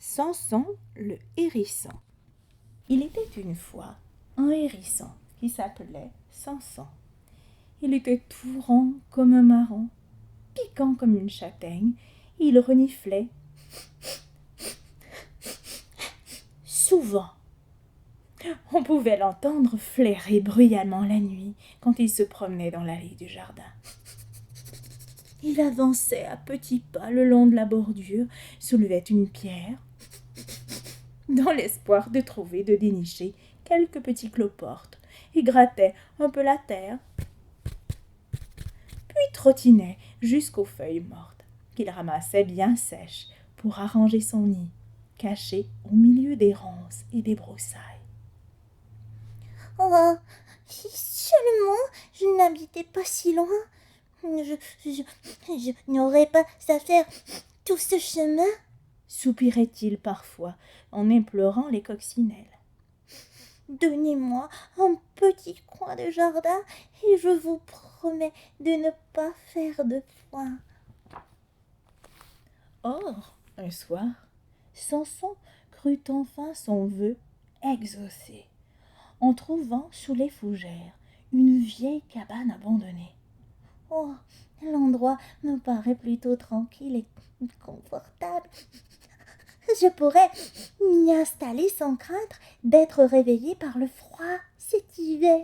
Samson le hérisson. Il était une fois un hérisson qui s'appelait Samson. Il était tout rond comme un marron, piquant comme une châtaigne, et il reniflait souvent. On pouvait l'entendre flairer bruyamment la nuit quand il se promenait dans l'allée du jardin. Il avançait à petits pas le long de la bordure, soulevait une pierre, dans l'espoir de trouver, de dénicher quelques petits cloportes, et grattait un peu la terre, puis trottinait jusqu'aux feuilles mortes, qu'il ramassait bien sèches pour arranger son nid, caché au milieu des ronces et des broussailles. Oh, si seulement je n'habitais pas si loin, je n'aurais pas à faire tout ce chemin. Soupirait-il parfois en implorant les coccinelles. Donnez-moi un petit coin de jardin et je vous promets de ne pas faire de foin. Or, un soir, Samson crut enfin son vœu exaucé, en trouvant sous les fougères une vieille cabane abandonnée. Oh, l'endroit me paraît plutôt tranquille et confortable. Je pourrais m'y installer sans craindre d'être réveillée par le froid cet hiver.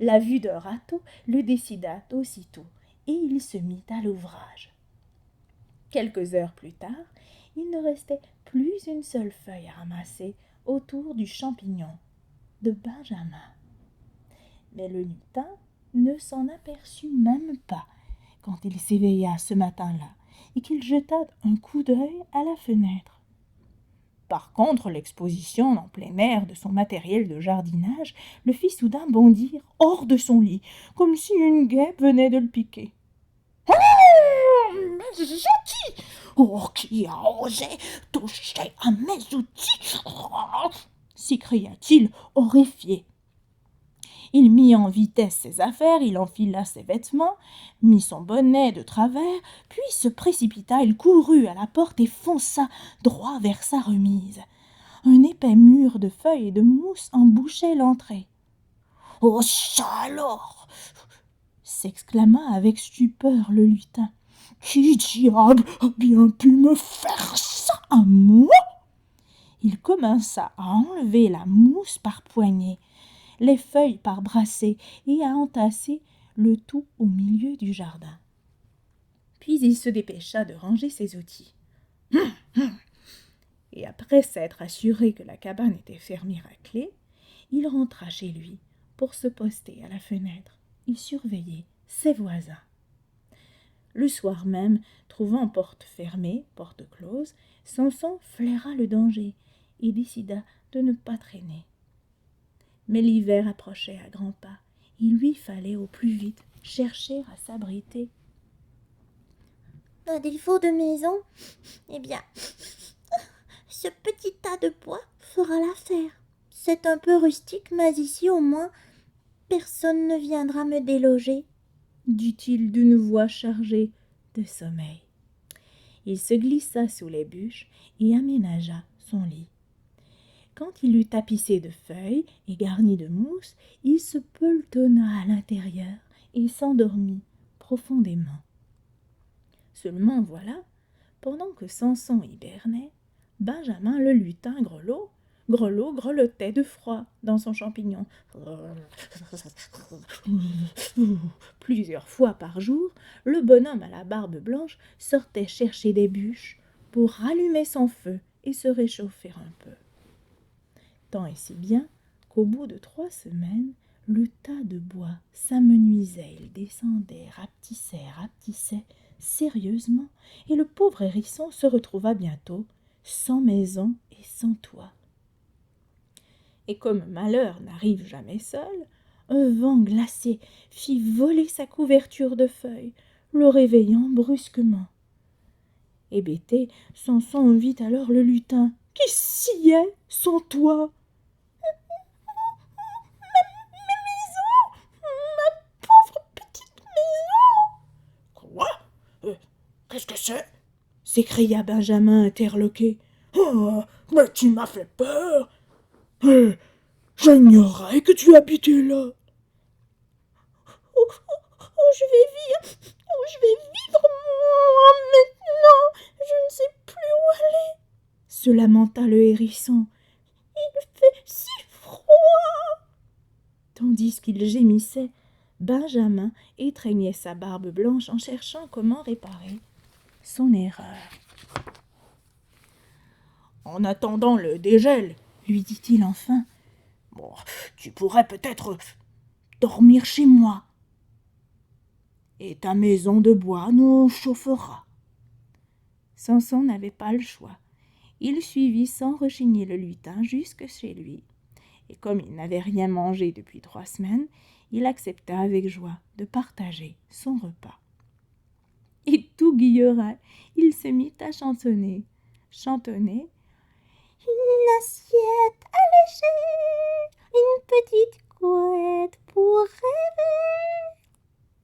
La vue d'un râteau le décida aussitôt, et il se mit à l'ouvrage. Quelques heures plus tard, il ne restait plus une seule feuille à ramasser autour du champignon de Benjamin. Mais le lutin ne s'en aperçut même pas quand il s'éveilla ce matin-là et qu'il jeta un coup d'œil à la fenêtre. Par contre, l'exposition en plein air de son matériel de jardinage le fit soudain bondir hors de son lit, comme si une guêpe venait de le piquer. « Mais qui? Oh, qui a osé toucher à mes outils ?» s'écria-t-il, horrifié. Il mit en vitesse ses affaires, il enfila ses vêtements, mit son bonnet de travers, puis se précipita, il courut à la porte et fonça droit vers sa remise. Un épais mur de feuilles et de mousse en bouchait l'entrée. « Oh, ça alors !» s'exclama avec stupeur le lutin. « Qui diable a bien pu me faire ça à moi ?» Il commença à enlever la mousse par poignées, les feuilles par brassées et à entasser le tout au milieu du jardin. Puis il se dépêcha de ranger ses outils. Et après s'être assuré que la cabane était fermée à clé, il rentra chez lui pour se poster à la fenêtre et surveiller ses voisins. Le soir même, trouvant porte fermée, porte close, Samson flaira le danger et décida de ne pas traîner. Mais l'hiver approchait à grands pas. Il lui fallait au plus vite chercher à s'abriter. À défaut de maison, eh bien, ce petit tas de bois fera l'affaire. C'est un peu rustique, mais ici au moins, personne ne viendra me déloger, dit-il d'une voix chargée de sommeil. Il se glissa sous les bûches et aménagea son lit. Quand il eut tapissé de feuilles et garni de mousse, il se pelletonna à l'intérieur et s'endormit profondément. Seulement voilà, pendant que Samson hibernait, Benjamin le lutin grelottait de froid dans son champignon. Plusieurs fois par jour, le bonhomme à la barbe blanche sortait chercher des bûches pour rallumer son feu et se réchauffer un peu. Tant et si bien qu'au bout de 3 semaines, le tas de bois s'amenuisait, il descendait, rapetissait, sérieusement, et le pauvre hérisson se retrouva bientôt sans maison et sans toit. Et comme malheur n'arrive jamais seul, un vent glacé fit voler sa couverture de feuilles, le réveillant brusquement. Hébété, Samson vit alors le lutin qui sciait son toit. Ma pauvre petite maison. Quoi? Qu'est-ce que c'est? s'écria Benjamin interloqué. « Oh, mais tu m'as fait peur. J'ignorais que tu habitais là. » Je vais vivre, moi, maintenant. Je ne sais plus où aller. Se lamenta le hérisson. Il fait si froid. Tandis qu'il gémissait, Benjamin étreignait sa barbe blanche en cherchant comment réparer son erreur. « En attendant le dégel, lui dit-il enfin, bon, tu pourrais peut-être dormir chez moi. Et ta maison de bois nous chauffera. » Samson n'avait pas le choix. Il suivit sans rechigner le lutin jusque chez lui. Et comme il n'avait rien mangé depuis 3 semaines, il accepta avec joie de partager son repas. Et tout guilleret, il se mit à chantonner. Une assiette allégée, une petite couette pour rêver.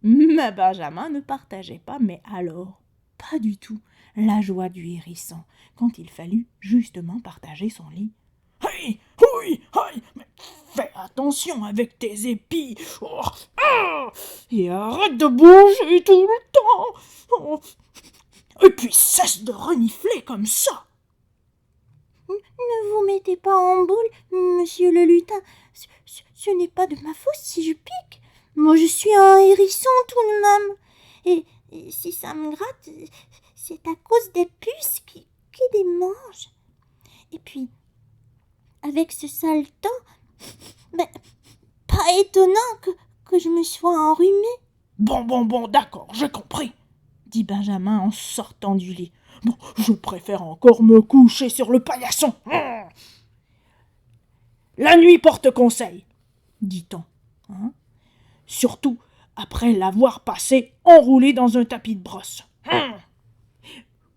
Mais Benjamin ne partageait pas, mais alors, pas du tout, la joie du hérisson, quand il fallut justement partager son lit. « Hey, oui, hey, mais fais attention avec tes épis. Et arrête de bouger tout le temps. Et puis cesse de renifler comme ça. » Ne vous mettez pas en boule, monsieur le lutin. Ce n'est pas de ma faute si je pique. Moi, je suis un hérisson tout de même. Et si ça me gratte, c'est à cause des puces qui les mangent. Et puis, avec ce sale temps, ben, pas étonnant que je me sois enrhumée. Bon, d'accord, j'ai compris, dit Benjamin en sortant du lit. Bon, je préfère encore me coucher sur le paillasson. La nuit porte conseil, dit-on. Surtout après l'avoir passé enroulé dans un tapis de brosse.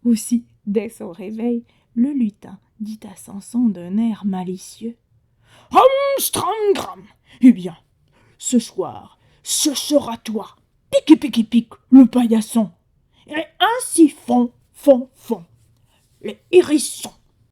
Aussi, dès son réveil, le lutin dit à Samson d'un air malicieux. Strangram. Eh bien, ce soir, ce sera toi, pique, le paillasson. Et ainsi font les hérissons.